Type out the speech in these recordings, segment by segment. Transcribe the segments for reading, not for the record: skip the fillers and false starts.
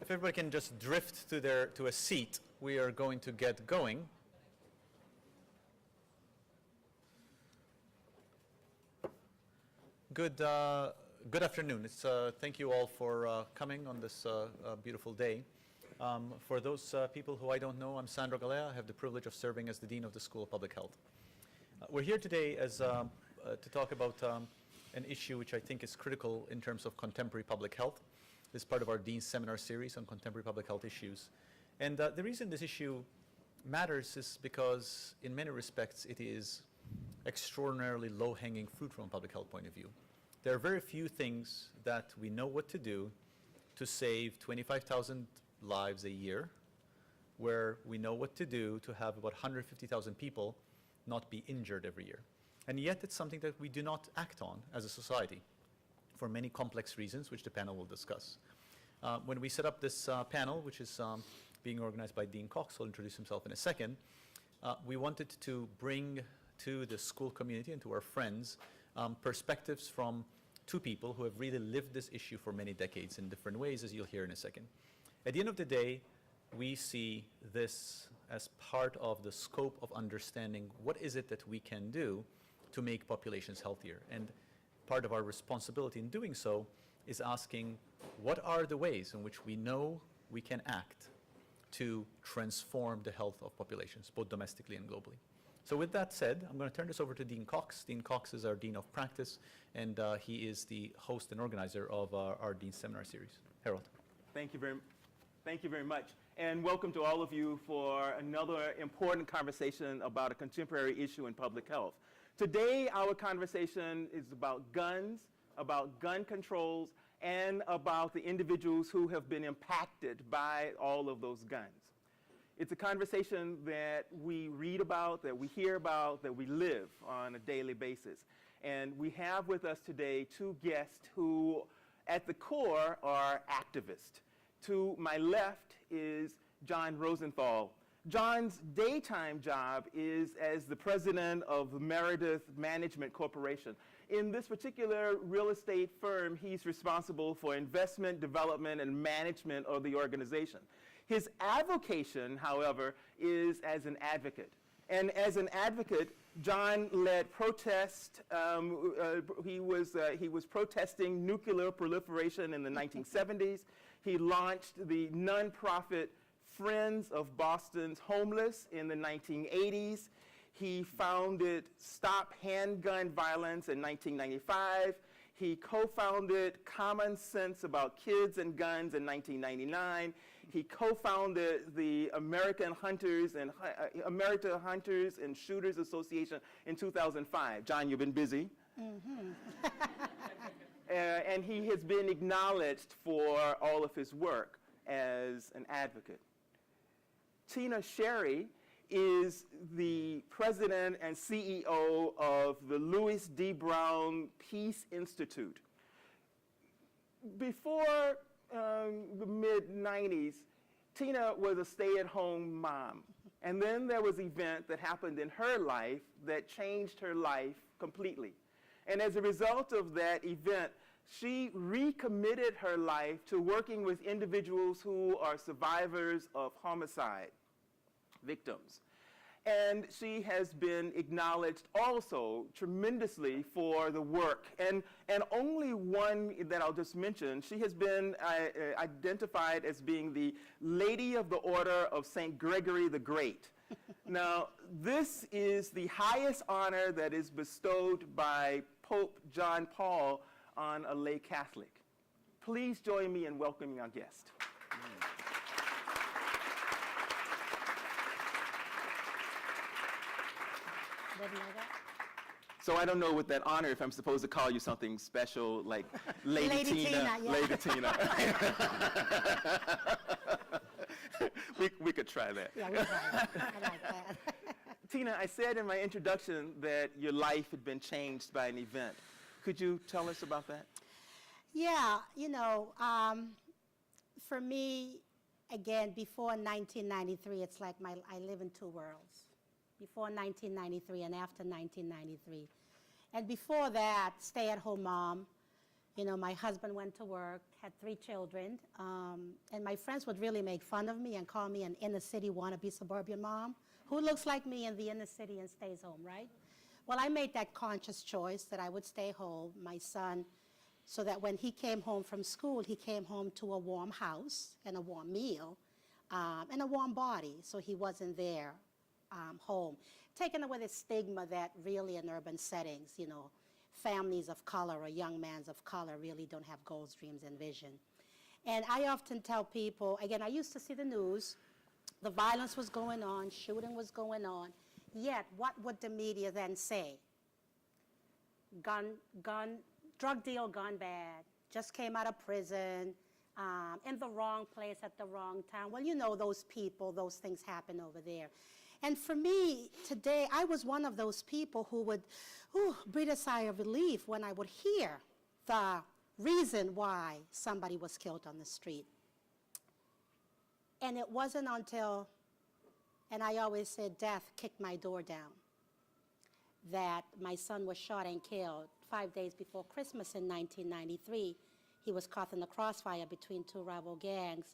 If everybody can just drift to a seat, we are going to get going. Good afternoon. Thank you all for coming on this beautiful day. For those people who I don't know, I'm Sandro Galea. I have the privilege of serving as the Dean of the School of Public Health. We're here today to talk about an issue which I think is critical in terms of contemporary public health. This is part of our Dean's Seminar series on contemporary public health issues. And the reason this issue matters is because in many respects it is extraordinarily low-hanging fruit from a public health point of view. There are very few things that we know what to do to save 25,000 lives a year, where we know what to do to have about 150,000 people not be injured every year. And yet it's something that we do not act on as a society for many complex reasons, which the panel will discuss. When we set up this panel, which is being organized by Dean Cox, who'll introduce himself in a second, we wanted to bring to the school community and to our friends perspectives from two people who have really lived this issue for many decades in different ways, as you'll hear in a second. At the end of the day, we see this as part of the scope of understanding what is it that we can do to make populations healthier. And part of our responsibility in doing so is asking what are the ways in which we know we can act to transform the health of populations, both domestically and globally. So with that said, I'm going to turn this over to Dean Cox. Dean Cox is our Dean of Practice, and he is the host and organizer of our Dean's Seminar series. Herald. Thank you very much. And welcome to all of you for another important conversation about a contemporary issue in public health. Today, our conversation is about guns, about gun controls, and about the individuals who have been impacted by all of those guns. It's a conversation that we read about, that we hear about, that we live on a daily basis. And we have with us today two guests who, at the core, are activists. To my left is John Rosenthal. John's daytime job is as the president of Meredith Management Corporation. In this particular real estate firm, he's responsible for investment, development, and management of the organization. His avocation, however, is as an advocate. And as an advocate, John led protest. He was protesting nuclear proliferation in the 1970s. He launched the nonprofit Friends of Boston's Homeless in the 1980s. He founded Stop Handgun Violence in 1995. He co-founded Common Sense About Kids and Guns in 1999. He co-founded the American Hunters and Shooters Association in 2005. John, you've been busy. Mm-hmm. And he has been acknowledged for all of his work as an advocate. Tina Chéry is the president and CEO of the Louis D. Brown Peace Institute. Before the mid-90s, Tina was a stay-at-home mom. And then there was an event that happened in her life that changed her life completely. And as a result of that event, she recommitted her life to working with individuals who are survivors of homicide victims. And she has been acknowledged also tremendously for the work. And only one that I'll just mention, she has been identified as being the Lady of the Order of St. Gregory the Great. Now, this is the highest honor that is bestowed by Pope John Paul on a lay Catholic. Please join me in welcoming our guest. So I don't know with that honor if I'm supposed to call you something special like Lady Tina. Yeah. Lady Tina. we could try that. Yeah, we try that. I like that. Tina, I said in my introduction that your life had been changed by an event. Could you tell us about that? Yeah, for me, again, before 1993, it's like I live in two worlds. Before 1993 and after 1993. And before that, stay-at-home mom, You know, my husband went to work, had 3 children, and my friends would really make fun of me and call me an inner city wannabe suburban mom. Who looks like me in the inner city and stays home, right? Well, I made that conscious choice that I would stay home, my son, so that when he came home from school, he came home to a warm house and a warm meal and a warm body, so he wasn't there home. Taking away the stigma that really in urban settings, you know, families of color or young men of color really don't have goals, dreams, and vision. And I often tell people, again, I used to see the news, the violence was going on, shooting was going on, yet what would the media then say? Drug deal gone bad, just came out of prison, in the wrong place at the wrong time. Well, you know those people, those things happen over there. And for me, today, I was one of those people who would breathe a sigh of relief when I would hear the reason why somebody was killed on the street. And it wasn't until, and I always said death kicked my door down, that my son was shot and killed 5 days before Christmas in 1993. He was caught in the crossfire between 2 rival gangs.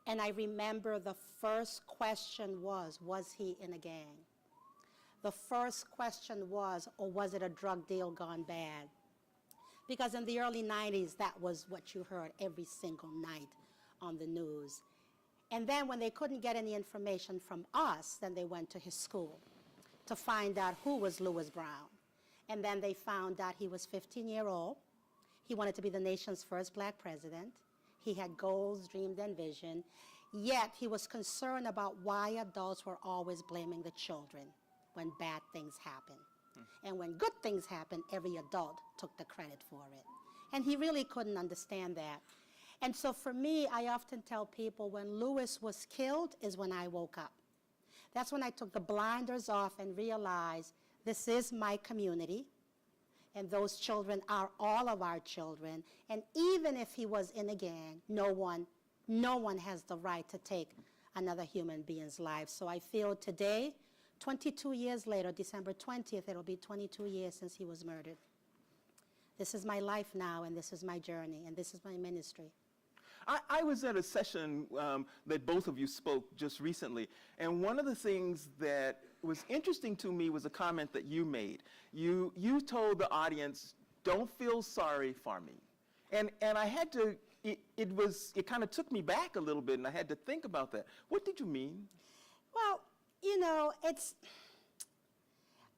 And I remember the first question was he in a gang? The first question was, or was it a drug deal gone bad? Because in the early 90s, that was what you heard every single night on the news. And then when they couldn't get any information from us, then they went to his school to find out who was Louis Brown. And then they found out he was 15-year-old. He wanted to be the nation's first black president. He had goals, dreams, and vision. Yet he was concerned about why adults were always blaming the children when bad things happen. And when good things happen, every adult took the credit for it. And he really couldn't understand that. And so for me, I often tell people when Louis was killed is when I woke up. That's when I took the blinders off and realized this is my community, and those children are all of our children. And even if he was in a gang, no one has the right to take another human being's life. So I feel today, 22 years later, December 20th, it'll be 22 years since he was murdered. This is my life now, and this is my journey, and this is my ministry. I was at a session that both of you spoke just recently, and one of the things that was interesting to me was a comment that you made. You told the audience, don't feel sorry for me. And I had to, it kind of took me back a little bit, and I had to think about that. What did you mean? Well, you know,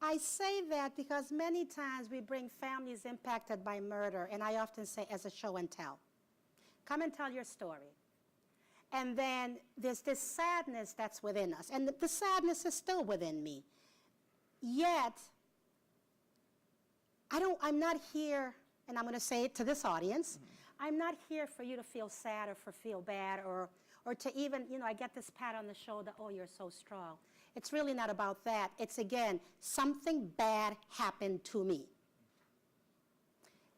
I say that because many times we bring families impacted by murder, and I often say as a show and tell. Come and tell your story. And then there's this sadness that's within us, and the sadness is still within me. Yet, I'm not here, and I'm going to say it to this audience, I'm not here for you to feel sad or for feel bad or to even, you know, I get this pat on the shoulder, oh, you're so strong. It's really not about that. It's, again, something bad happened to me.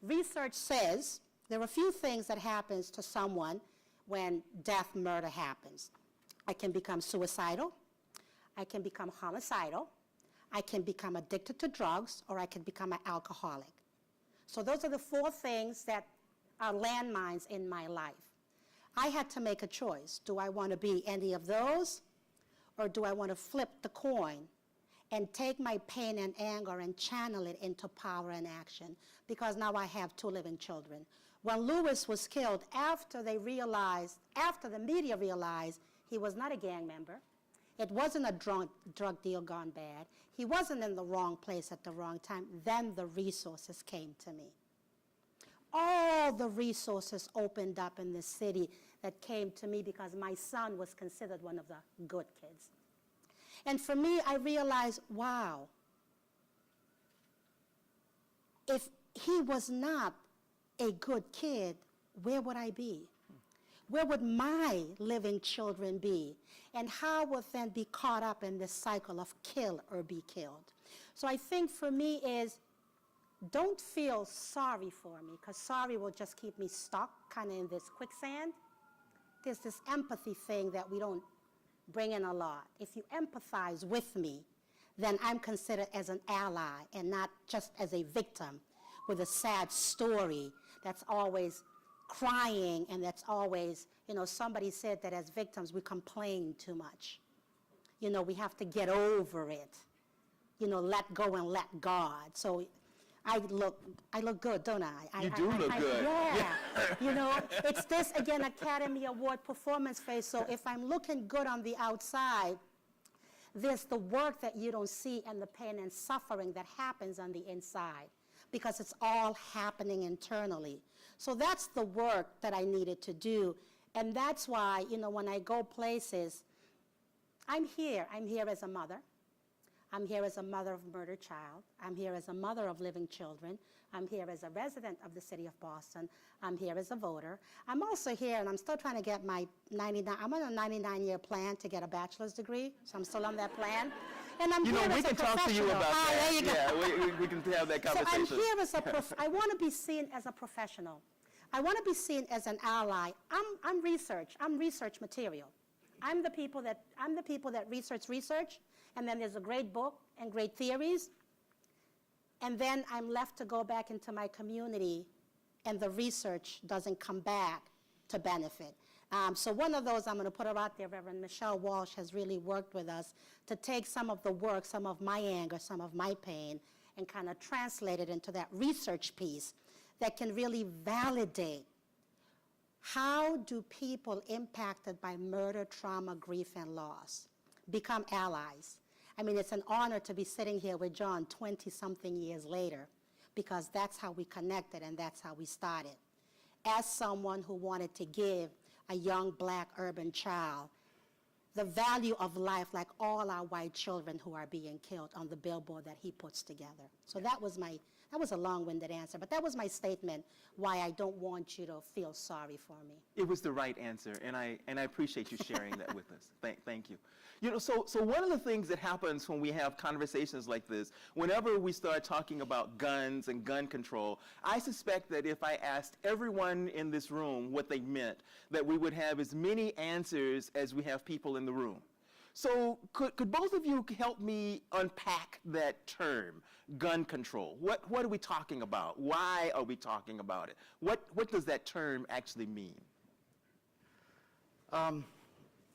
Research says there are a few things that happens to someone when death, murder happens. I can become suicidal, I can become homicidal, I can become addicted to drugs, or I can become an alcoholic. So those are the 4 things that are landmines in my life. I had to make a choice. Do I want to be any of those, or do I want to flip the coin and take my pain and anger and channel it into power and action? Because now I have 2 living children. When Louis was killed, after the media realized he was not a gang member, it wasn't a drug deal gone bad, he wasn't in the wrong place at the wrong time, then the resources came to me. All the resources opened up in the city that came to me because my son was considered one of the good kids. And for me, I realized, wow, if he was not a good kid, where would I be? Where would my living children be? And how would then be caught up in this cycle of kill or be killed? So I think for me is, don't feel sorry for me, because sorry will just keep me stuck kind of in this quicksand. There's this empathy thing that we don't bring in a lot. If you empathize with me, then I'm considered as an ally and not just as a victim with a sad story that's always crying, and that's always, somebody said that as victims we complain too much. We have to get over it. Let go and let God. So I look good, don't I? You do look good. Yeah. It's this, again, Academy Award performance face. So if I'm looking good on the outside, there's the work that you don't see and the pain and suffering that happens on the inside, because it's all happening internally. So that's the work that I needed to do. And that's why, when I go places, I'm here as a mother. I'm here as a mother of a murdered child. I'm here as a mother of living children. I'm here as a resident of the city of Boston. I'm here as a voter. I'm also here, and I'm still trying to get my I'm on a 99-year plan to get a bachelor's degree, so I'm still on that plan. And I'm here as a professional. We can talk to you about that. There you go. Yeah, we can have that conversation. So I'm here as I want to be seen as a professional. I want to be seen as an ally. I'm research. I'm research material. I'm the people that research, and then there's a great book and great theories, and then I'm left to go back into my community, and the research doesn't come back to benefit. So one of those, I'm going to put her out there, Reverend Michelle Walsh has really worked with us to take some of the work, some of my anger, some of my pain, and kind of translate it into that research piece that can really validate how do people impacted by murder, trauma, grief, and loss become allies. I mean, it's an honor to be sitting here with John 20-something years later, because that's how we connected and that's how we started. As someone who wanted to give a young black urban child the value of life, like all our white children who are being killed, on the billboard that he puts together. So that was a long-winded answer, but that was my statement why I don't want you to feel sorry for me. It was the right answer, and I appreciate you sharing that with us. Thank you. So one of the things that happens when we have conversations like this, whenever we start talking about guns and gun control, I suspect that if I asked everyone in this room what they meant, that we would have as many answers as we have people in the room. So could both of you help me unpack that term, gun control? What are we talking about? Why are we talking about it? What does that term actually mean?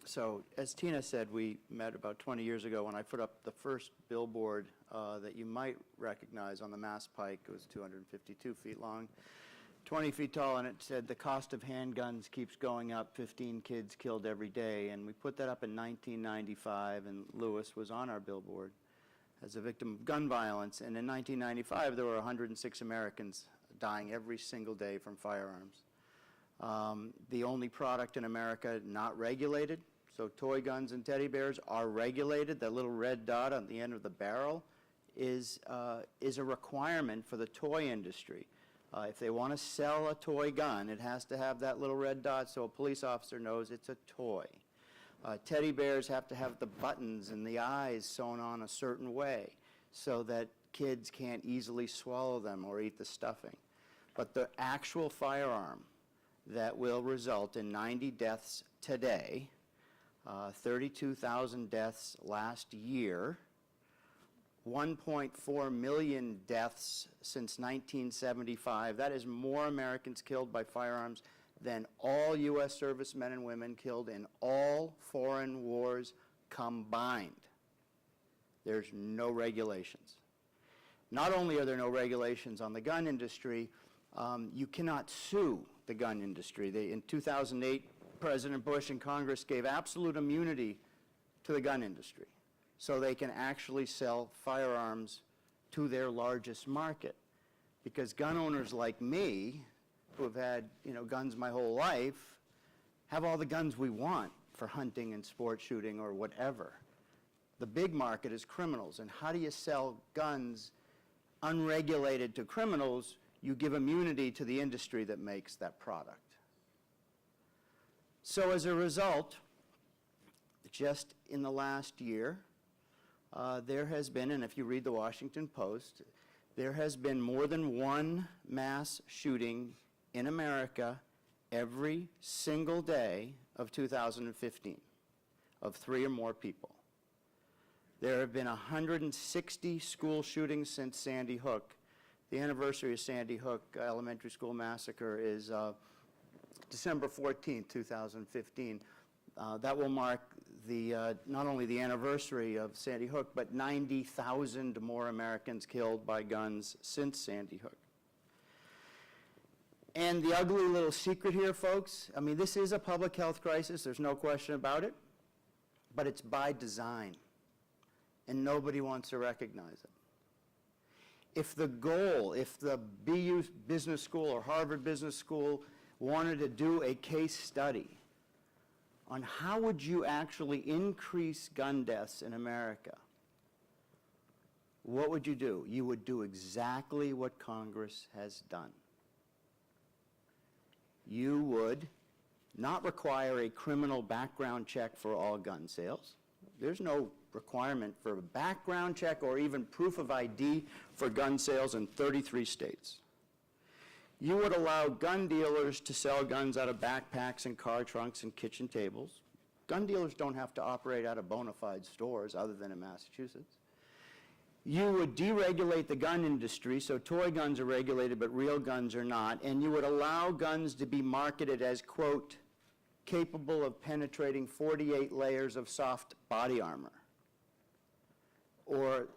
So as Tina said, we met about 20 years ago when I put up the first billboard that you might recognize on the Mass Pike. It was 252 feet long, 20 feet tall, and it said, "The cost of handguns keeps going up, 15 kids killed every day." And we put that up in 1995, and Lewis was on our billboard as a victim of gun violence. And in 1995, there were 106 Americans dying every single day from firearms. The only product in America not regulated, so toy guns and teddy bears are regulated. That little red dot on the end of the barrel is a requirement for the toy industry. If they want to sell a toy gun, it has to have that little red dot so a police officer knows it's a toy. Teddy bears have to have the buttons and the eyes sewn on a certain way so that kids can't easily swallow them or eat the stuffing. But the actual firearm that will result in 90 deaths today, 32,000 deaths last year, 1.4 million deaths since 1975. That is more Americans killed by firearms than all U.S. servicemen and women killed in all foreign wars combined. There's no regulations. Not only are there no regulations on the gun industry, you cannot sue the gun industry. In 2008, President Bush and Congress gave absolute immunity to the gun industry, so they can actually sell firearms to their largest market. Because gun owners like me, who have had guns my whole life, have all the guns we want for hunting and sport shooting or whatever. The big market is criminals, and how do you sell guns unregulated to criminals? You give immunity to the industry that makes that product. So as a result, just in the last year, there has been, and if you read the Washington Post, there has been more than one mass shooting in America every single day of 2015, of 3 or more people. There have been 160 school shootings since Sandy Hook. The anniversary of Sandy Hook Elementary School Massacre is December 14, 2015. That will mark not only the anniversary of Sandy Hook, but 90,000 more Americans killed by guns since Sandy Hook. And the ugly little secret here, folks, I mean, this is a public health crisis, there's no question about it, but it's by design, and nobody wants to recognize it. If the goal, if the BU Business School or Harvard Business School wanted to do a case study on how would you actually increase gun deaths in America, what would you do? You would do exactly what Congress has done. You would not require a criminal background check for all gun sales. There's no requirement for a background check or even proof of ID for gun sales in 33 states. You would allow gun dealers to sell guns out of backpacks and car trunks and kitchen tables. Gun dealers don't have to operate out of bona fide stores other than in Massachusetts. You would deregulate the gun industry, so toy guns are regulated but real guns are not, and you would allow guns to be marketed as, quote, capable of penetrating 48 layers of soft body armor. Or,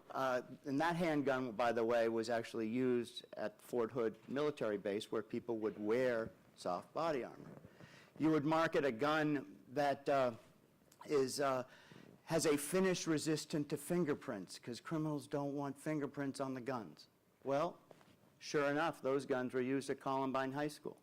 and that handgun, by the way, was actually used at Fort Hood military base where people would wear soft body armor. You would market a gun that has a finish resistant to fingerprints because criminals don't want fingerprints on the guns. Well, sure enough, those guns were used at Columbine High School.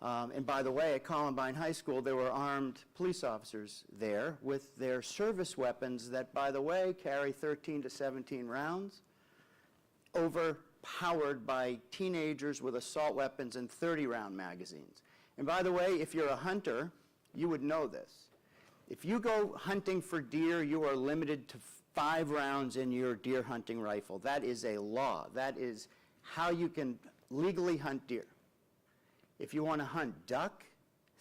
And by the way, at Columbine High School, there were armed police officers there with their service weapons that, by the way, carry 13 to 17 rounds, overpowered by teenagers with assault weapons and 30-round magazines. And by the way, if you're a hunter, you would know this. If you go hunting for deer, you are limited to 5 rounds in your deer hunting rifle. That is a law. That is how you can legally hunt deer. If you want to hunt duck,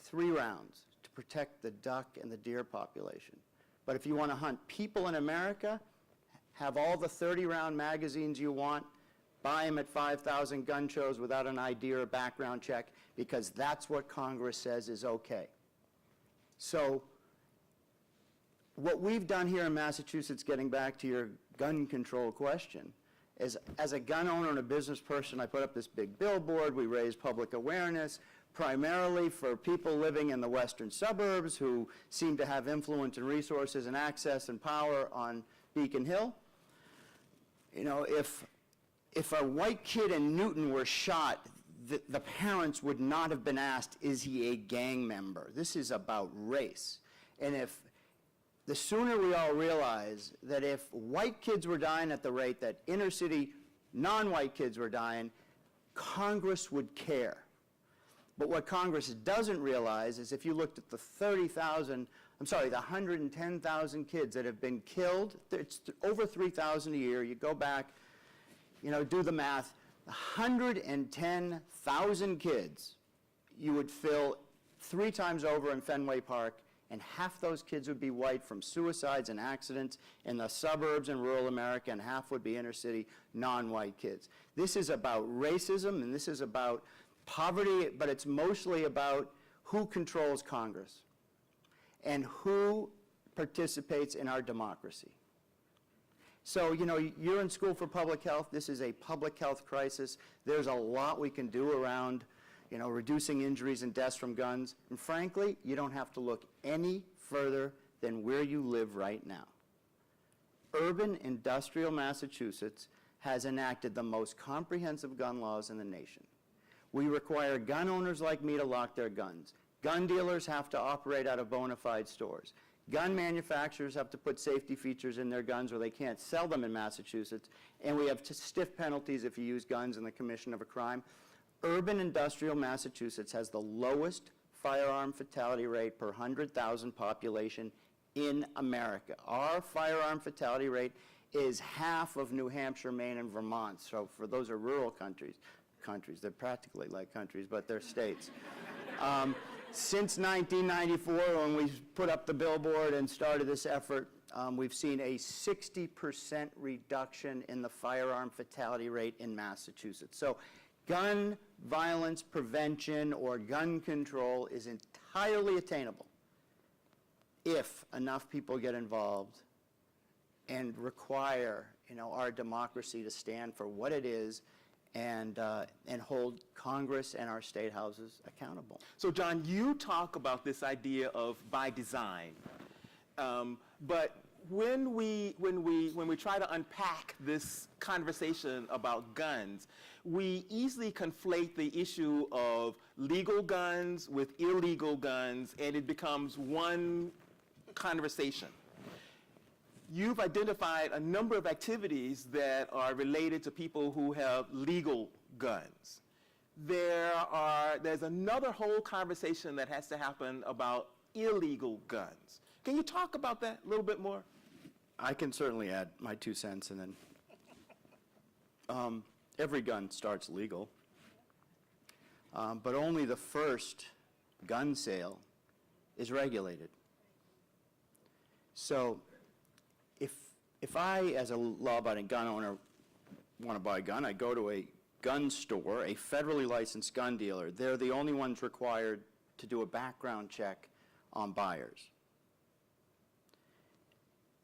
3 rounds to protect the duck and the deer population. But if you want to hunt people in America, have all the 30-round magazines you want, buy them at 5,000 gun shows without an ID or a background check, because that's what Congress says is okay. So what we've done here in Massachusetts, getting back to your gun control question, is as a gun owner and a business person, I put up this big billboard. We raise public awareness, primarily for people living in the western suburbs who seem to have influence and resources and access and power on Beacon Hill. You know, if a white kid in Newton were shot, the parents would not have been asked, is he a gang member? This is about race. And if the sooner we all realize that if white kids were dying at the rate that inner city non-white kids were dying, Congress would care. But what Congress doesn't realize is if you looked at the 110,000 kids that have been killed, it's over 3,000 a year. You go back, you know, do the math, 110,000 kids you would fill 3 times over in Fenway Park, and half those kids would be white from suicides and accidents in the suburbs and rural America, and half would be inner city non-white kids. This is about racism, and this is about poverty, but it's mostly about who controls Congress and who participates in our democracy. So, you know, you're in school for public health. This is a public health crisis. There's a lot we can do around, you know, reducing injuries and deaths from guns. And frankly, you don't have to look any further than where you live right now. Urban industrial Massachusetts has enacted the most comprehensive gun laws in the nation. We require gun owners like me to lock their guns. Gun dealers have to operate out of bona fide stores. Gun manufacturers have to put safety features in their guns or they can't sell them in Massachusetts. And we have stiff penalties if you use guns in the commission of a crime. Urban industrial Massachusetts has the lowest firearm fatality rate per 100,000 population in America. Our firearm fatality rate is half of New Hampshire, Maine, and Vermont. So for those are rural countries, they're practically like countries, but they're states. Since 1994, when we put up the billboard and started this effort, we've seen a 60% reduction in the firearm fatality rate in Massachusetts. So gun violence prevention or gun control is entirely attainable if enough people get involved and require, our democracy to stand for what it is and hold Congress and our state houses accountable. So John, you talk about this idea of by design, but when we try to unpack this conversation about guns, we easily conflate the issue of legal guns with illegal guns, and it becomes one conversation. You've identified a number of activities that are related to people who have legal guns. There's another whole conversation that has to happen about illegal guns. Can you talk about that a little bit more? I can certainly add my 2 cents, and then every gun starts legal, but only the first gun sale is regulated. So if I, as a law-abiding gun owner, want to buy a gun, I go to a gun store, a federally licensed gun dealer. They're the only ones required to do a background check on buyers.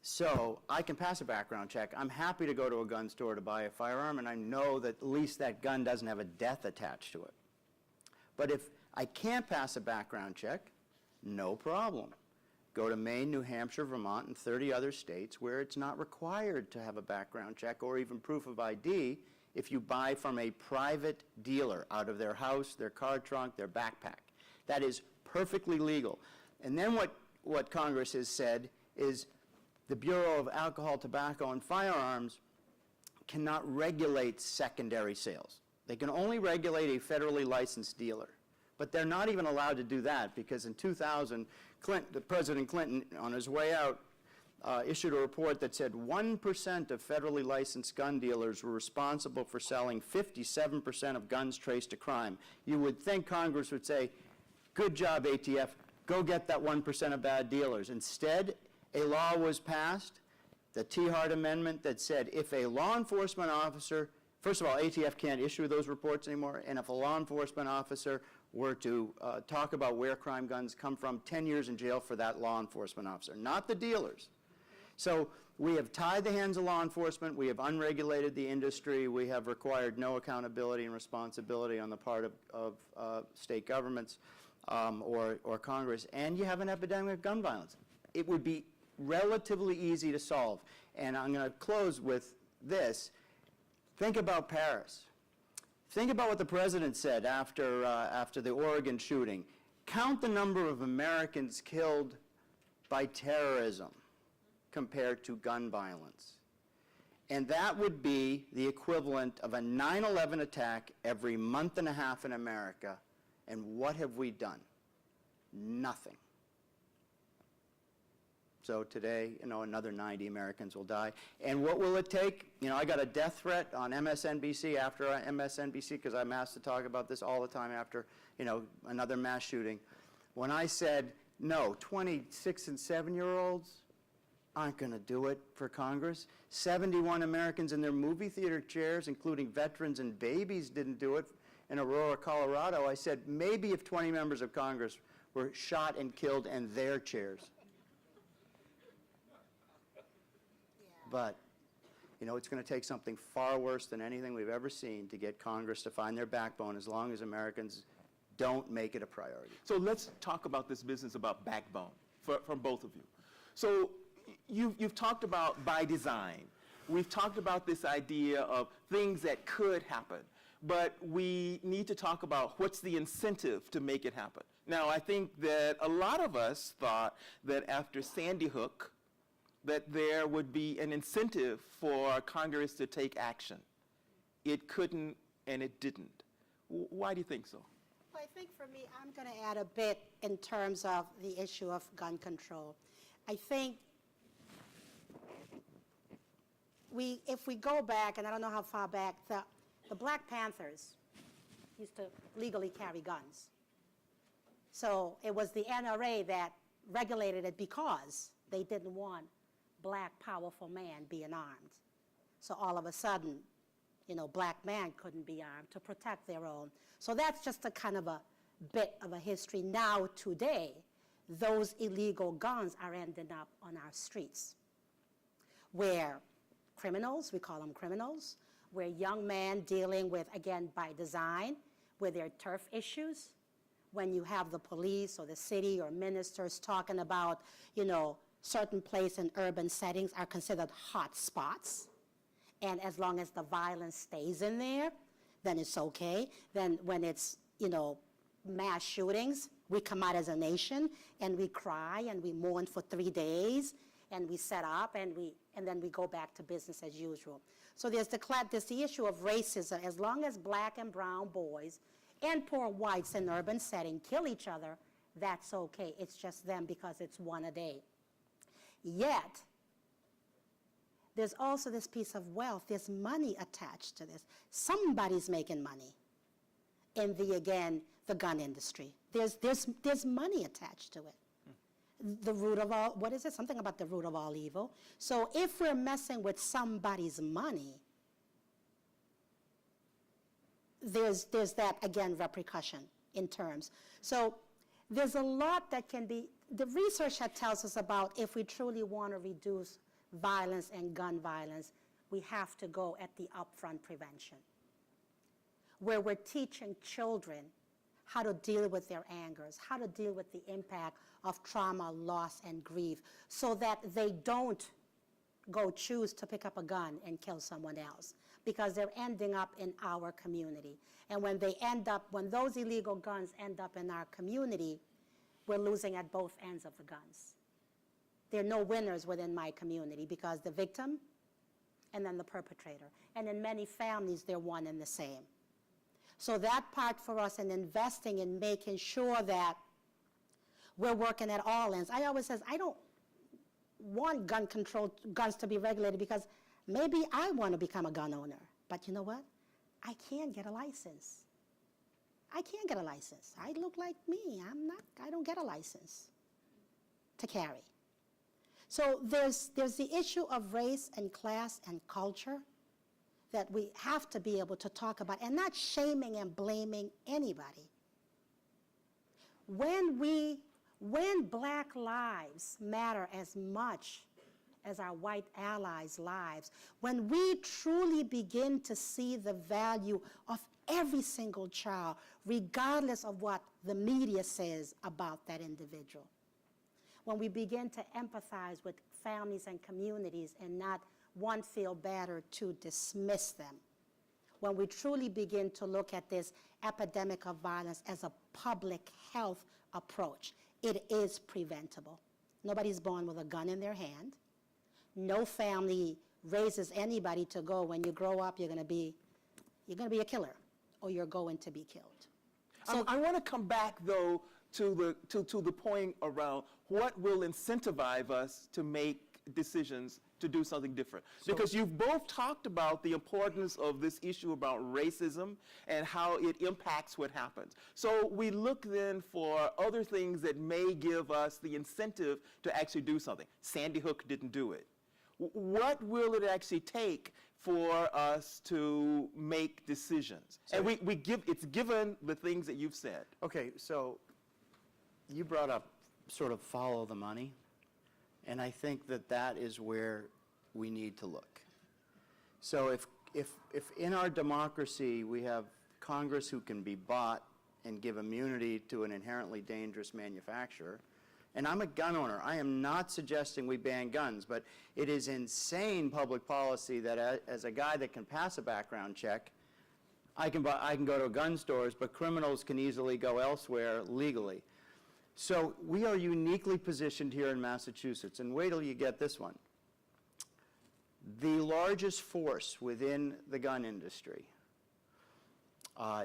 So I can pass a background check. I'm happy to go to a gun store to buy a firearm, and I know that at least that gun doesn't have a death attached to it. But if I can't pass a background check, no problem. Go to Maine, New Hampshire, Vermont, and 30 other states where it's not required to have a background check or even proof of ID if you buy from a private dealer out of their house, their car trunk, their backpack. That is perfectly legal. And then what Congress has said is the Bureau of Alcohol, Tobacco, and Firearms cannot regulate secondary sales. They can only regulate a federally licensed dealer. But they're not even allowed to do that because in 2000, President Clinton, on his way out, issued a report that said 1% of federally licensed gun dealers were responsible for selling 57% of guns traced to crime. You would think Congress would say, good job, ATF, go get that 1% of bad dealers. Instead, a law was passed, the T. Hart Amendment, that said if a law enforcement officer, first of all, ATF can't issue those reports anymore, and if a law enforcement officer were to talk about where crime guns come from, 10 years in jail for that law enforcement officer, not the dealers. So we have tied the hands of law enforcement, we have unregulated the industry, we have required no accountability and responsibility on the part of state governments or Congress, and you have an epidemic of gun violence. It would be relatively easy to solve. And I'm going to close with this. Think about Paris. Think about what the president said after the Oregon shooting. Count the number of Americans killed by terrorism compared to gun violence. And that would be the equivalent of a 9/11 attack every month and a half in America. And what have we done? Nothing. So today, another 90 Americans will die. And what will it take? I got a death threat on MSNBC after MSNBC because I'm asked to talk about this all the time after, another mass shooting. When I said, no, 26 and 7-year-olds aren't going to do it for Congress. 71 Americans in their movie theater chairs, including veterans and babies, didn't do it in Aurora, Colorado. I said, maybe if 20 members of Congress were shot and killed in their chairs. But, it's going to take something far worse than anything we've ever seen to get Congress to find their backbone as long as Americans don't make it a priority. So let's talk about this business about backbone from both of you. So you've talked about by design. We've talked about this idea of things that could happen. But we need to talk about what's the incentive to make it happen. Now, I think that a lot of us thought that after Sandy Hook, that there would be an incentive for Congress to take action. It couldn't, and it didn't. Why do you think so? Well, I think for me, I'm going to add a bit in terms of the issue of gun control. I think if we go back, and I don't know how far back, the Black Panthers used to legally carry guns. So it was the NRA that regulated it because they didn't want black powerful man being armed. So all of a sudden, black man couldn't be armed to protect their own. So that's just a kind of a bit of a history. Now, today, those illegal guns are ending up on our streets, where criminals, we call them criminals, where young men dealing with, again, by design, with their turf issues, when you have the police or the city or ministers talking about, certain places in urban settings are considered hot spots. And as long as the violence stays in there, then it's okay. Then when it's, mass shootings, we come out as a nation and we cry and we mourn for 3 days and we set up and then we go back to business as usual. So there's the issue of racism. As long as black and brown boys and poor whites in urban setting kill each other, that's okay. It's just them because it's one a day. Yet, there's also this piece of wealth. There's money attached to this. Somebody's making money in the gun industry. There's money attached to it. The root of all, what is it? Something about the root of all evil. So if we're messing with somebody's money, there's that, again, repercussion in terms. So there's a lot that can be, the research that tells us about if we truly want to reduce violence and gun violence, we have to go at the upfront prevention, where we're teaching children how to deal with their angers, how to deal with the impact of trauma, loss, and grief, so that they don't go choose to pick up a gun and kill someone else, because they're ending up in our community. And when those illegal guns end up in our community, we're losing at both ends of the guns. There are no winners within my community, because the victim and then the perpetrator. And in many families, they're one and the same. So that part for us in investing in making sure that we're working at all ends. I always says, I don't want guns to be regulated, because maybe I want to become a gun owner. But you know what? I can't get a license. I can't get a license. I look like me. I don't get a license to carry. So there's the issue of race and class and culture that we have to be able to talk about, and not shaming and blaming anybody. When black lives matter as much as our white allies' lives, when we truly begin to see the value of every single child, regardless of what the media says about that individual, when we begin to empathize with families and communities and not one feel bad or two dismiss them, when we truly begin to look at this epidemic of violence as a public health approach, it is preventable. Nobody's born with a gun in their hand. No family raises anybody to go, when you grow up, you're going to be a killer, or you're going to be killed. So I want to come back, though, to the point around what will incentivize us to make decisions to do something different. Because you've both talked about the importance of this issue about racism and how it impacts what happens. So we look then for other things that may give us the incentive to actually do something. Sandy Hook didn't do it. What will it actually take for us to make decisions? And it's given the things that you've said. Okay, so you brought up sort of follow the money, and I think that is where we need to look. So if in our democracy we have Congress who can be bought and give immunity to an inherently dangerous manufacturer, and I'm a gun owner. I am not suggesting we ban guns, but it is insane public policy that as a guy that can pass a background check, I can go to gun stores, but criminals can easily go elsewhere legally. So we are uniquely positioned here in Massachusetts, and wait till you get this one. The largest force within the gun industry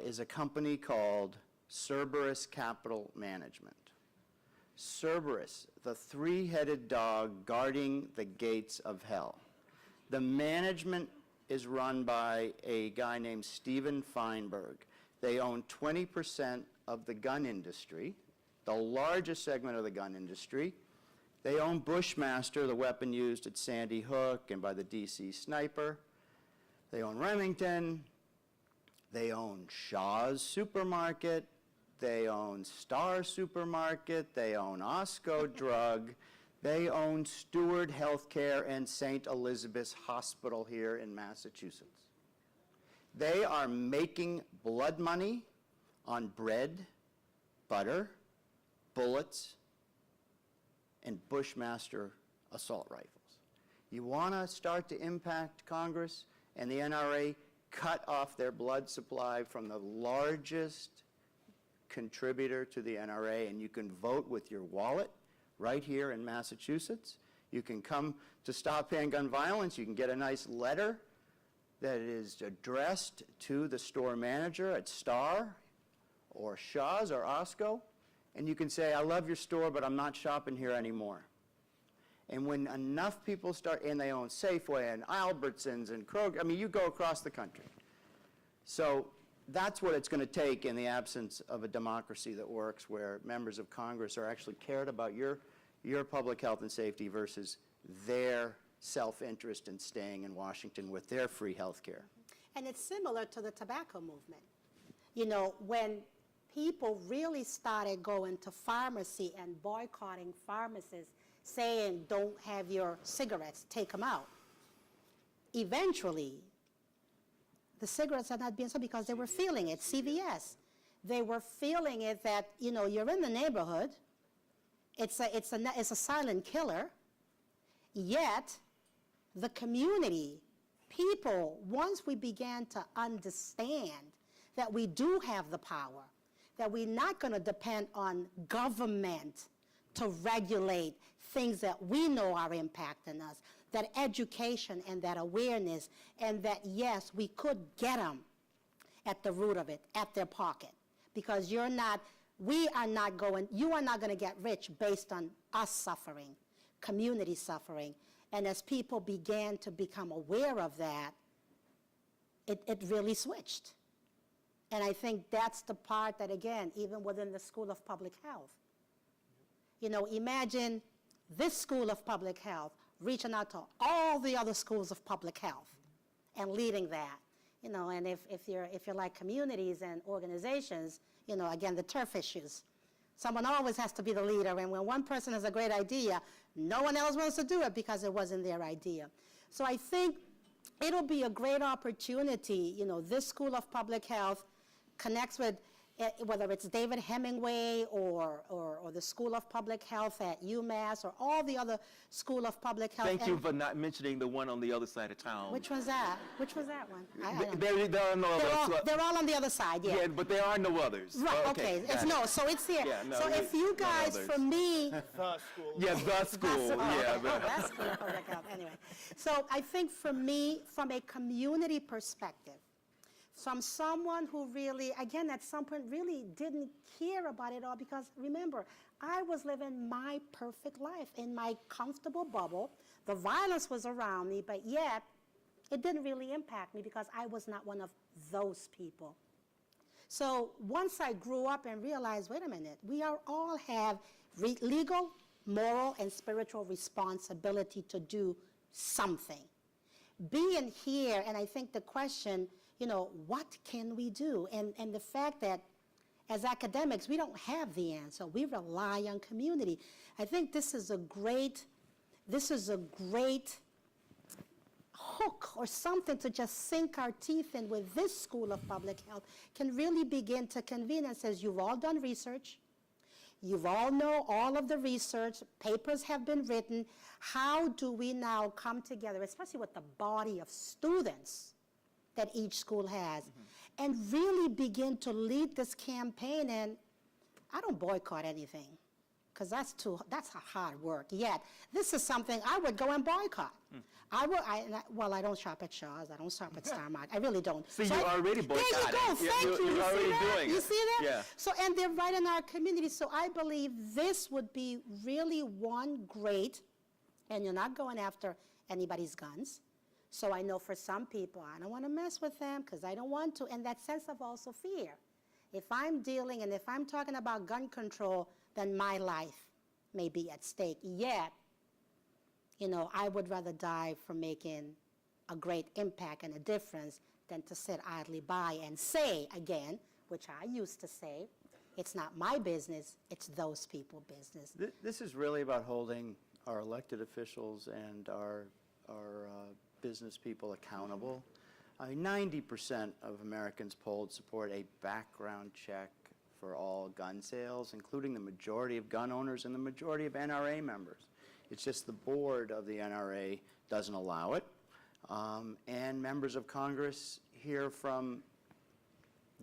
is a company called Cerberus Capital Management. Cerberus, the three-headed dog guarding the gates of hell. The management is run by a guy named Steven Feinberg. They own 20% of the gun industry, the largest segment of the gun industry, They own Bushmaster, the weapon used at Sandy Hook and by the D.C. sniper. They own Remington. They own Shaw's Supermarket. They own Star Supermarket. They own Osco Drug. They own Steward Healthcare and St. Elizabeth's Hospital here in Massachusetts. They are making blood money on bread, butter, bullets, and Bushmaster assault rifles. You want to start to impact Congress and the NRA? Cut off their blood supply from the largest contributor to the NRA, and you can vote with your wallet right here in Massachusetts. You can come to Stop Handgun Violence. You can get a nice letter that is addressed to the store manager at Star or Shaw's or Osco, and you can say, I love your store, but I'm not shopping here anymore. And when enough people start, and they own Safeway and Albertsons and Kroger, I mean, you go across the country. So that's what it's going to take in the absence of a democracy that works, where members of Congress are actually cared about your public health and safety versus their self-interest in staying in Washington with their free health care. And it's similar to the tobacco movement. You know, when people really started going to pharmacy and boycotting pharmacists, saying, don't have your cigarettes, take them out. Eventually, the cigarettes are not being sold because they were feeling it, CVS. They were feeling it that, you know, you're in the neighborhood, it's a silent killer, yet the community, people, once we began to understand that we do have the power, that we're not going to depend on government to regulate things that we know are impacting us, that education and that awareness, and that, yes, we could get them at the root of it, at their pocket. Because you are not going to get rich based on us suffering, community suffering. And as people began to become aware of that, it really switched. And I think that's the part that, again, even within the School of Public Health, you know, imagine this School of Public Health reaching out to all the other schools of public health and leading that. You know, and if you're like communities and organizations, you know, again, the turf issues. Someone always has to be the leader, and when one person has a great idea, no one else wants to do it because it wasn't their idea. So I think it'll be a great opportunity, you know, this School of Public Health connects with, whether it's David Hemingway or the School of Public Health at UMass or all the other School of Public Health. Thank you for not mentioning the one on the other side of town. Which one's that? Which was that one? There are no others. They're all on the other side, yeah. Yeah, but there are no others. Right, okay. So it's here. Yeah, no, so if you guys, for me... The school. Yeah, the school. Yeah. That's School of Public Health, anyway. So I think for me, from a community perspective, from someone who really, again, at some point really didn't care about it all, because remember, I was living my perfect life in my comfortable bubble. The violence was around me, but yet it didn't really impact me because I was not one of those people. So once I grew up and realized, wait a minute, we all have legal, moral, and spiritual responsibility to do something. Being here, and I think the question, you know, what can we do? And the fact that as academics, we don't have the answer. We rely on community. I think this is a great hook or something to just sink our teeth in with this School of Public Health, can really begin to convene and says, you've all done research. You've all know all of the research. Papers have been written. How do we now come together, especially with the body of students that each school has, and really begin to lead this campaign? And I don't boycott anything, because that's hard work. Yet, this is something I would go and boycott. I don't shop at Shaw's. I don't shop at Star Mart. I really don't. See, you're already boycotting. There you go. Thank you. You're already doing it. You see that? Yeah. So, and they're right in our community. So I believe this would be really one great, and you're not going after anybody's guns. So I know for some people, I don't want to mess with them because I don't want to. And that sense of also fear. If I'm dealing and if I'm talking about gun control, then my life, may be at stake. Yet, I would rather die for making a great impact and a difference than to sit idly by and say again, which I used to say, it's not my business, it's those people's business. This is really about holding our elected officials and our business people accountable. I mean, 90% of Americans polled support a background check for all gun sales, including the majority of gun owners and the majority of NRA members. It's just the board of the NRA doesn't allow it. And members of Congress hear from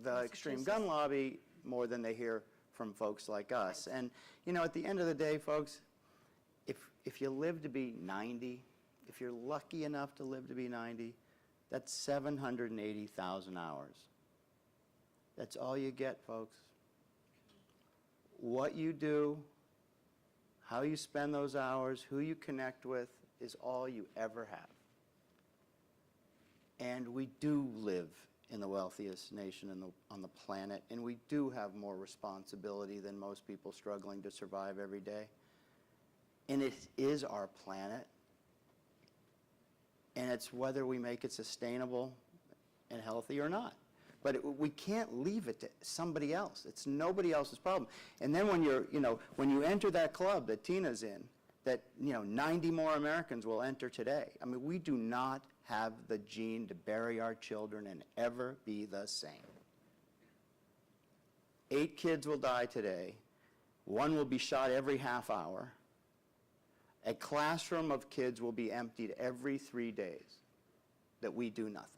the extreme gun lobby more than they hear from folks like us. Right. And, at the end of the day, folks, if you live to be 90, if you're lucky enough to live to be 90, that's 780,000 hours. That's all you get, folks. What you do, how you spend those hours, who you connect with, is all you ever have. And we do live in the wealthiest nation on the planet, and we do have more responsibility than most people struggling to survive every day. And it is our planet, and it's whether we make it sustainable and healthy or not. But we can't leave it to somebody else. It's nobody else's problem. And then when when you enter that club that Tina's in, that 90 more Americans will enter today. I mean, we do not have the gene to bury our children and ever be the same. 8 kids will die today. 1 will be shot every half hour. A classroom of kids will be emptied every 3 days that we do nothing.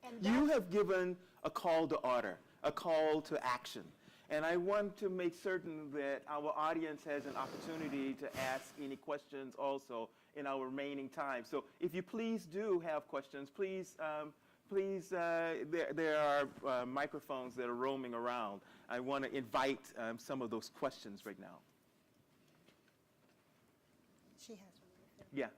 And You have given a call to order, a call to action. And I want to make certain that our audience has an opportunity to ask any questions also in our remaining time. So if you please do have questions, please, there are microphones that are roaming around. I want to invite some of those questions right now. she has one. Yeah,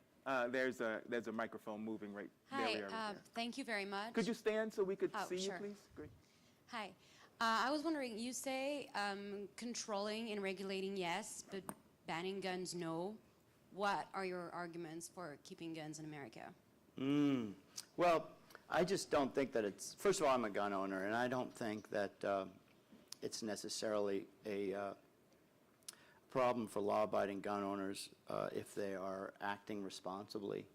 there's a microphone moving right there. Hi, we are. thank you very much. Could you stand so we could Oh, see you, sure. please? Great. Hi. I was wondering, you say controlling and regulating yes, but banning guns no. What are your arguments for keeping guns in America? Well, I just don't think that it's, first of all, I'm a gun owner, and I don't think that it's necessarily a problem for law-abiding gun owners if they are acting responsibly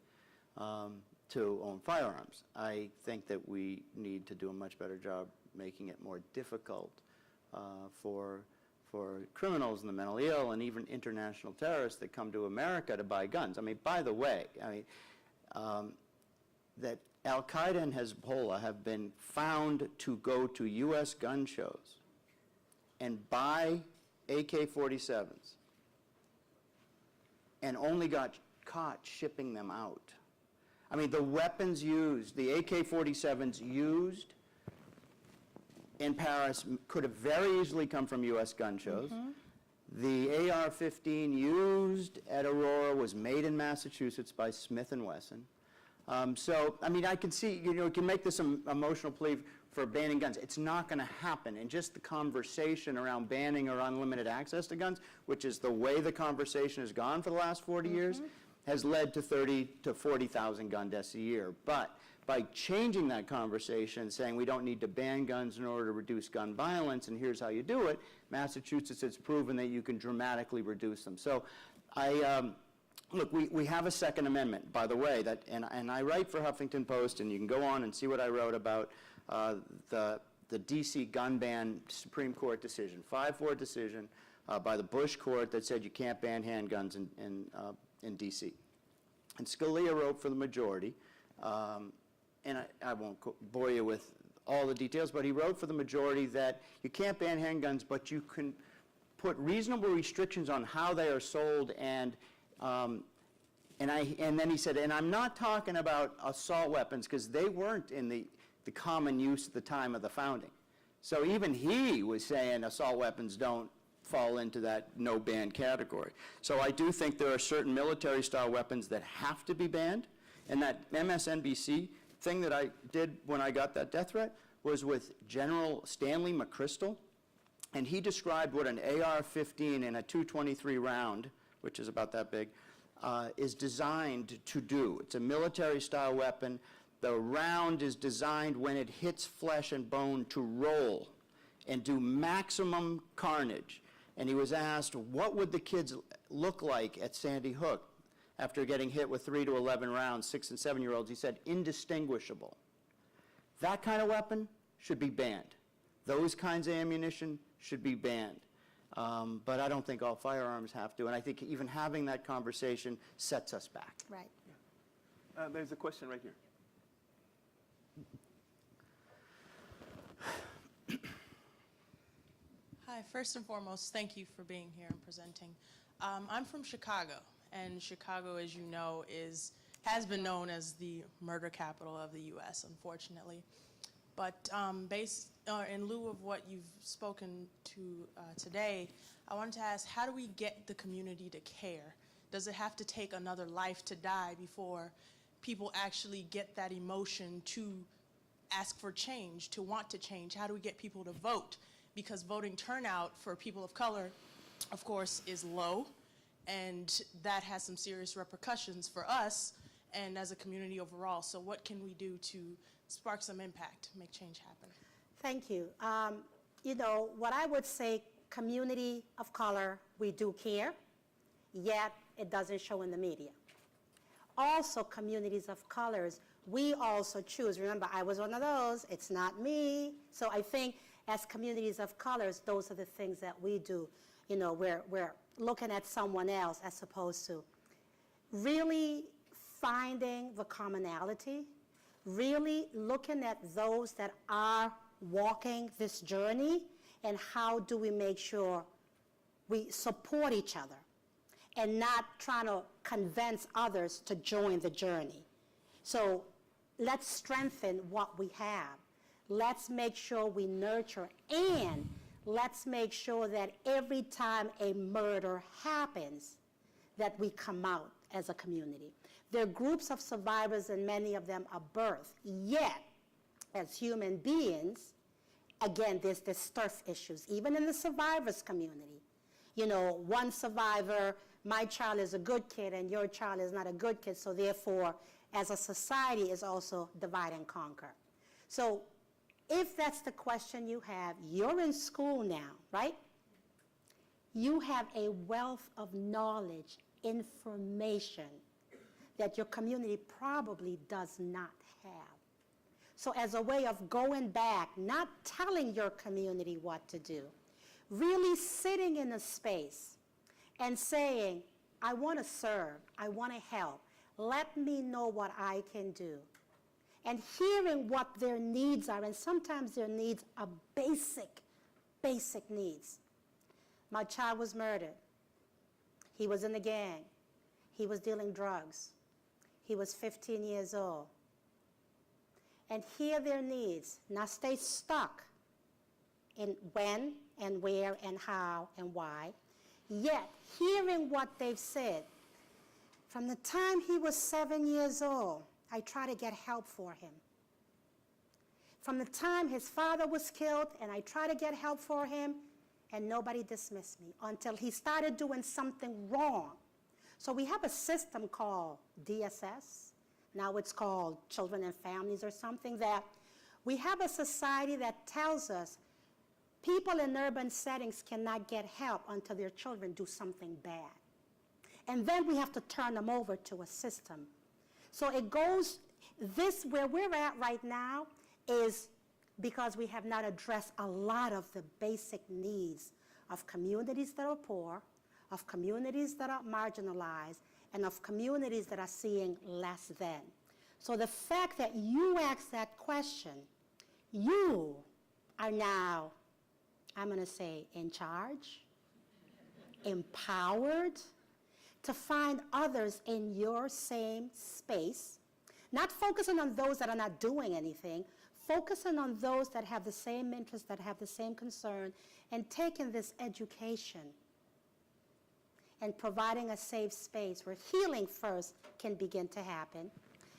to own firearms. I think that we need to do a much better job making it more difficult for criminals and the mentally ill and even international terrorists that come to America to buy guns. I mean, by the way, that Al-Qaeda and Hezbollah have been found to go to U.S. gun shows and buy AK-47s and only got caught shipping them out. I mean, the weapons used, the AK-47s used in Paris could have very easily come from U.S. gun shows. The AR-15 used at Aurora was made in Massachusetts by Smith & Wesson. So, I mean, I can see, you can make this an emotional plea for banning guns. It's not going to happen. And just the conversation around banning or unlimited access to guns, which is the way the conversation has gone for the last 40 years, has led to 30,000 to 40,000 gun deaths a year. But by changing that conversation, saying we don't need to ban guns in order to reduce gun violence, and here's how you do it, Massachusetts has proven that you can dramatically reduce them. So look, we have a Second Amendment, by the way, and I write for Huffington Post, and you can go on and see what I wrote about the D.C. gun ban Supreme Court decision, 5-4 decision by the Bush court that said you can't ban handguns in D.C. And Scalia wrote for the majority, and I won't bore you with all the details, but he wrote for the majority that you can't ban handguns, but you can put reasonable restrictions on how they are sold, and then he said, and I'm not talking about assault weapons, because they weren't in the common use at the time of the founding. So even he was saying assault weapons don't fall into that no ban category. So I do think there are certain military-style weapons that have to be banned, and that MSNBC thing that I did when I got that death threat was with General Stanley McChrystal, And he described what an AR-15 in a .223 round, which is about that big, is designed to do. It's a military-style weapon. The round is designed when it hits flesh and bone to roll and do maximum carnage. And he was asked, what would the kids look like at Sandy Hook after getting hit with 3 to 11 rounds, 6 and 7-year-olds? He said, indistinguishable. That kind of weapon should be banned. Those kinds of ammunition should be banned. But I don't think all firearms have to, and I think even having that conversation sets us back. Right. There's a question right here. Hi, first and foremost, thank you for being here and presenting. I'm from Chicago, and Chicago, as you know, has been known as the murder capital of the U.S., unfortunately. But in lieu of what you've spoken to today, I wanted to ask, how do we get the community to care? Does it have to take another life to die before people actually get that emotion to ask for change, to want to change? How do we get people to vote? Because voting turnout for people of color, of course, is low, and that has some serious repercussions for us and as a community overall. So what can we do to spark some impact, make change happen? Thank you. You know, what I would say, community of color, we do care, yet it doesn't show in the media. Also, communities of colors, we also choose. Remember, I was one of those. It's not me. So I think as communities of colors, those are the things that we do. You know, we're looking at someone else as opposed to really finding the commonality, really looking at those that are walking this journey, and how do we make sure we support each other and not trying to convince others to join the journey. So let's strengthen what we have. Let's make sure we nurture, and let's make sure that every time a murder happens, that we come out as a community. There are groups of survivors, and many of them are birthed. Yet, as human beings, again, there's this turf issues, even in the survivors community. You know, one survivor, my child is a good kid and your child is not a good kid, so therefore, as a society, is also divide and conquer. So if that's the question you have, you're in school now, right? You have a wealth of knowledge, information that your community probably does not have. So as a way of going back, not telling your community what to do, really sitting in a space and saying, I want to serve, I want to help, let me know what I can do. And hearing what their needs are, and sometimes their needs are basic needs. My child was murdered. He was in the gang. He was dealing drugs. He was 15 years old. And hear their needs, not stay stuck in when and where and how and why. Yet, hearing what they've said, from the time he was 7 years old, I try to get help for him. From the time his father was killed, and I try to get help for him, and nobody dismissed me until he started doing something wrong. So we have a system called DSS. Now it's called Children and Families or something, that we have a society that tells us people in urban settings cannot get help until their children do something bad. And then we have to turn them over to a system. So it goes, this, where we're at right now, is because we have not addressed a lot of the basic needs of communities that are poor, of communities that are marginalized, and of communities that are seeing less than. So the fact that you asked that question, you are now, I'm going to say, in charge, empowered, to find others in your same space, not focusing on those that are not doing anything, focusing on those that have the same interests, that have the same concern, and taking this education and providing a safe space where healing first can begin to happen,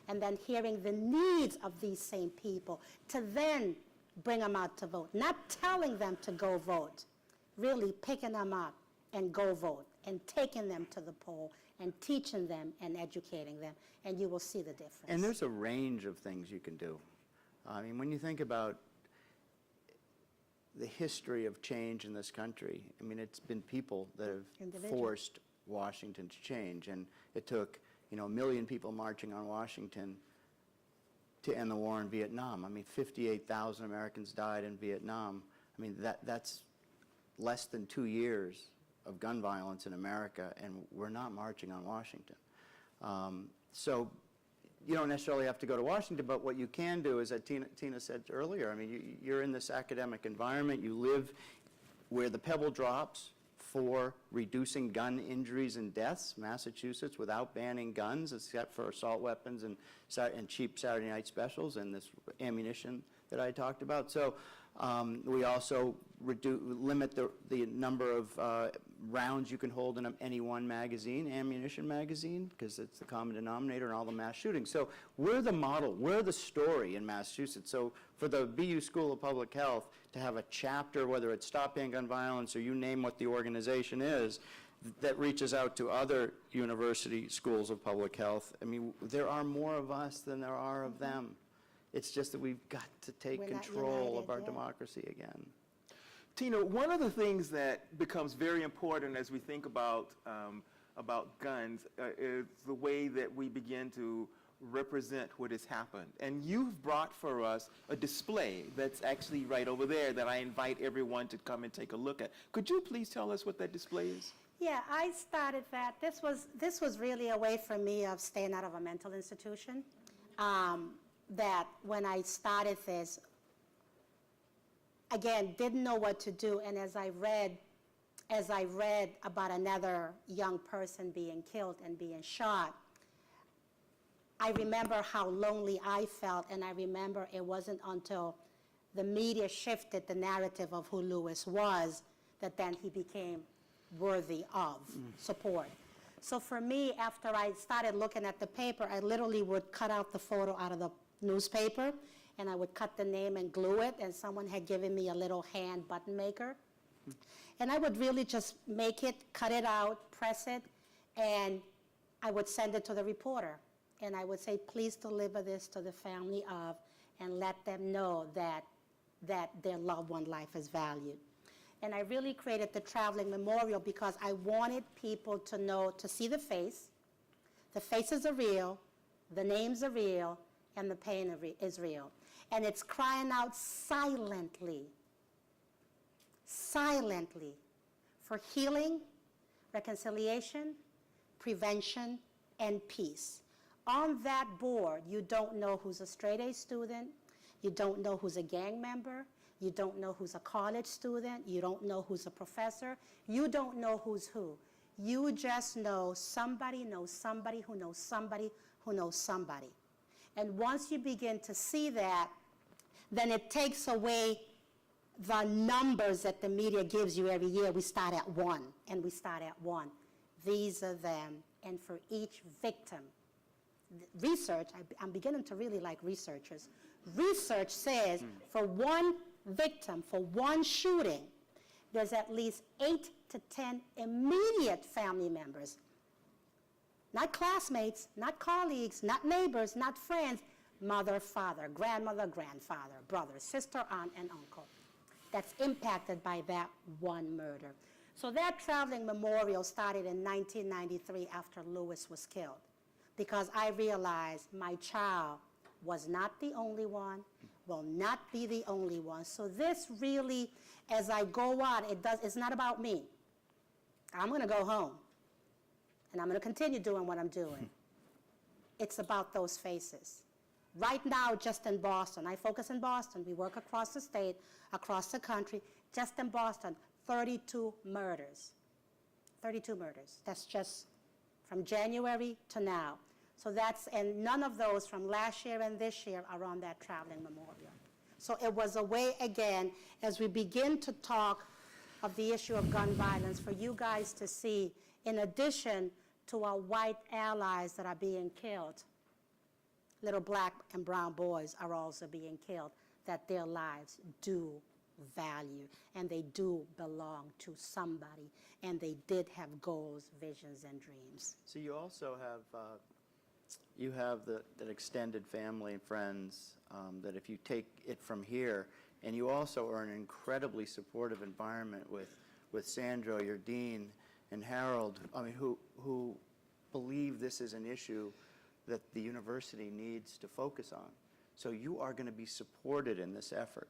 and then hearing the needs of these same people to then bring them out to vote, not telling them to go vote, really picking them up and go vote, and taking them to the poll, and teaching them and educating them, and you will see the difference. And there's a range of things you can do. I mean, when you think about the history of change in this country, I mean, it's been people that have Individual. forced Washington to change, and it took, you know, 1 million people marching on Washington to end the war in Vietnam. I mean, 58,000 Americans died in Vietnam. I mean, that's less than 2 years of gun violence in America, and we're not marching on Washington. So you don't necessarily have to go to Washington, but what you can do is, that Tina said earlier, I mean, you're in this academic environment, you live where the pebble drops for reducing gun injuries and deaths, Massachusetts, without banning guns, except for assault weapons and cheap Saturday night specials and this ammunition that I talked about. So we also limit the number of rounds you can hold in any one magazine, ammunition magazine, because it's the common denominator in all the mass shootings. So we're the model, we're the story in Massachusetts. So for the BU School of Public Health to have a chapter, whether it's Stop Handgun Violence or you name what the organization is, that reaches out to other university schools of public health, I mean, there are more of us than there are of them. It's just that we've got to take We're not control united, of our yeah. democracy again. Tina, one of the things that becomes very important as we think about guns is the way that we begin to represent what has happened. And you've brought for us a display that's actually right over there that I invite everyone to come and take a look at. Could you please tell us what that display is? Yeah, I started that. This was really a way for me of staying out of a mental institution. That when I started this, again, didn't know what to do, and as I read about another young person being killed and being shot, I remember how lonely I felt, and I remember it wasn't until the media shifted the narrative of who Lewis was that then he became worthy of support. So for me, after I started looking at the paper, I literally would cut out the photo out of the newspaper, and I would cut the name and glue it, and someone had given me a little hand button maker. And I would really just make it, cut it out, press it, and I would send it to the reporter. And I would say, please deliver this to the family of, and let them know that their loved one life is valued. And I really created the traveling memorial because I wanted people to know, to see the face. The faces are real, the names are real, and the pain is real. And it's crying out silently for healing, reconciliation, prevention, and peace. On that board, you don't know who's a straight-A student, you don't know who's a gang member, you don't know who's a college student, you don't know who's a professor, you don't know who's who. You just know somebody knows somebody who knows somebody who knows somebody. And once you begin to see that, then it takes away the numbers that the media gives you every year. We start at 1, and we start at 1. These are them, and for each victim, research, I'm beginning to really like researchers. Research says for one victim, for one shooting, there's at least 8 to 10 immediate family members. Not classmates, not colleagues, not neighbors, not friends, mother, father, grandmother, grandfather, brother, sister, aunt, and uncle. That's impacted by that one murder. So that traveling memorial started in 1993 after Lewis was killed, because I realized my child was not the only one, will not be the only one. So this really, as I go on, it's not about me. I'm going to go home, and I'm going to continue doing what I'm doing. It's about those faces. Right now, just in Boston, I focus in Boston. We work across the state, across the country. Just in Boston, 32 murders. 32 murders. That's just from January to now. So and none of those from last year and this year are on that traveling memorial. So it was a way, again, as we begin to talk of the issue of gun violence, for you guys to see, in addition to our white allies that are being killed, little black and brown boys are also being killed, that their lives do value, and they do belong to somebody, and they did have goals, visions, and dreams. So you also have that extended family and friends that if you take it from here, and you also are in an incredibly supportive environment with Sandro, your dean, and Herald, I mean, who believe this is an issue that the university needs to focus on. So you are going to be supported in this effort.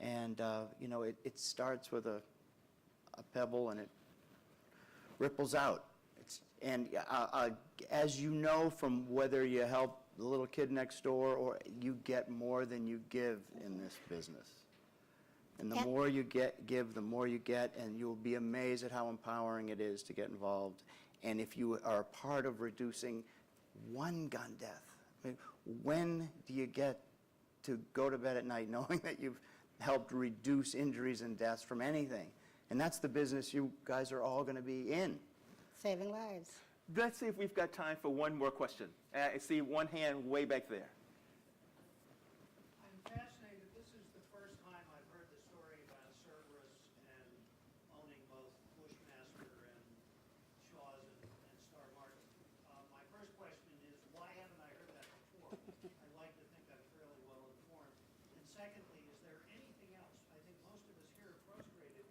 And, you know, it starts with a pebble and it ripples out. And as you know from whether you help the little kid next door or you get more than you give in this business. And the more you give, the more you get, and you'll be amazed at how empowering it is to get involved. And if you are a part of reducing one gun death, I mean, when do you get to go to bed at night knowing that you've helped reduce injuries and deaths from anything? And that's the business you guys are all going to be in. Saving lives. Let's see if we've got time for one more question. I see one hand way back there. I'm fascinated. This is the first time I've heard the story about Cerberus and owning both Bushmaster and Shaw's and Star Martin. My first question is, why haven't I heard that before? I'd like to think I'm fairly well informed. And secondly, is there anything else? I think most of us here are frustrated.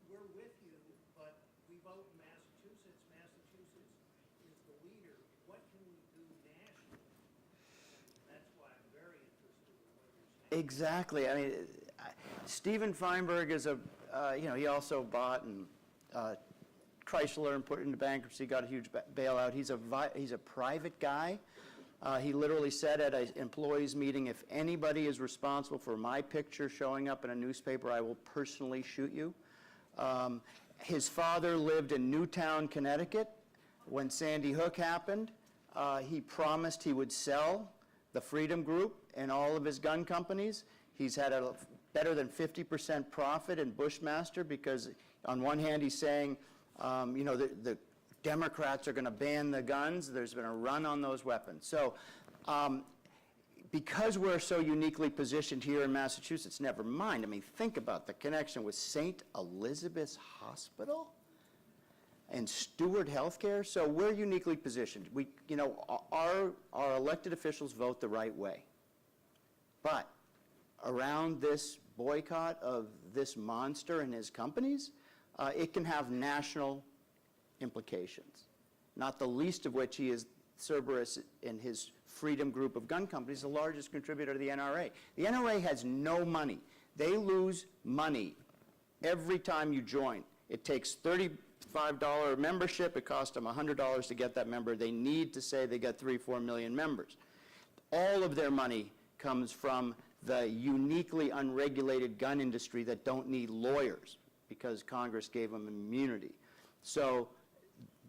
We're with you, but we vote in Massachusetts. Massachusetts is the leader. What can we do nationally? That's why I'm very interested in what you're saying. Exactly. I mean, Steven Feinberg is you know, he also bought and Chrysler and put it into bankruptcy, got a huge bailout. He's a private guy. He literally said at an employees meeting, if anybody is responsible for my picture showing up in a newspaper, I will personally shoot you. His father lived in Newtown, Connecticut. When Sandy Hook happened, he promised he would sell the Freedom Group and all of his gun companies. He's had a better than 50% profit in Bushmaster because on one hand he's saying, you know, the Democrats are going to ban the guns. There's been a run on those weapons. So because we're so uniquely positioned here in Massachusetts, never mind. I mean, think about the connection with St. Elizabeth's Hospital and Steward Healthcare. So we're uniquely positioned. We, you know, our elected officials vote the right way. But around this boycott of this monster and his companies, it can have national implications, not the least of which he is Cerberus and his Freedom Group of gun companies, the largest contributor to the NRA. The NRA has no money. They lose money every time you join. It takes $35 membership. It costs them $100 to get that member. They need to say they got 3-4 million members. All of their money comes from the uniquely unregulated gun industry that don't need lawyers because Congress gave them immunity. So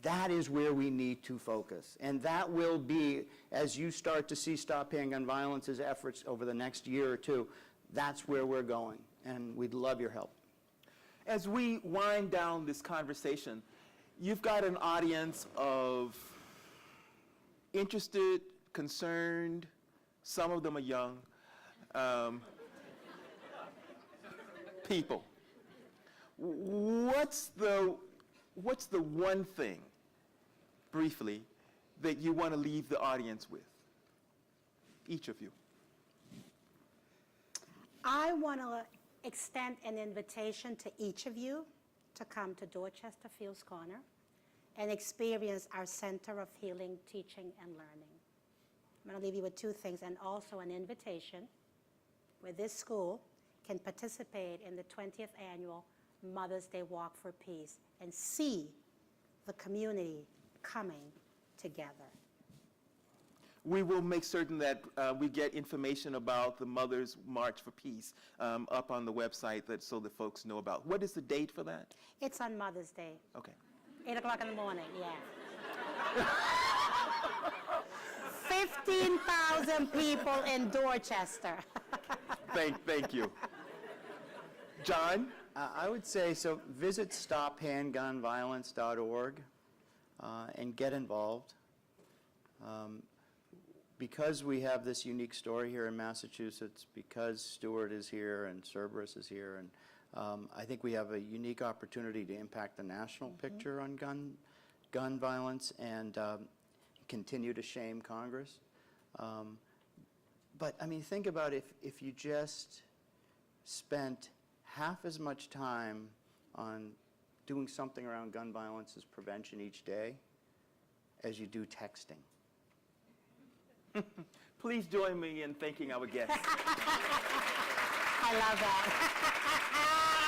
that is where we need to focus. And that will be, as you start to see Stop Handgun Violence's efforts over the next year or two, that's where we're going. And we'd love your help. As we wind down this conversation, you've got an audience of interested, concerned, some of them are young, people. What's the one thing, briefly, that you want to leave the audience with? Each of you. I want to extend an invitation to each of you to come to Dorchester Fields Corner and experience our Center of Healing, Teaching, and Learning. I'm going to leave you with two things, and also an invitation where this school can participate in the 20th annual Mother's Day Walk for Peace and see the community coming together. We will make certain that we get information about the Mother's March for Peace up on the website so that folks know about. What is the date for that? It's on Mother's Day. Okay. 8 o'clock in the morning, yeah. 15,000 people in Dorchester. Thank you. John? I would say, so visit stophandgunviolence.org and get involved. because we have this unique story here in Massachusetts, because Stewart is here and Cerberus is here, and I think we have a unique opportunity to impact the national picture on gun violence and continue to shame Congress. But I mean, think about if you just spent half as much time on doing something around gun violence as prevention each day as you do texting. Please join me in thanking our guests. I love that.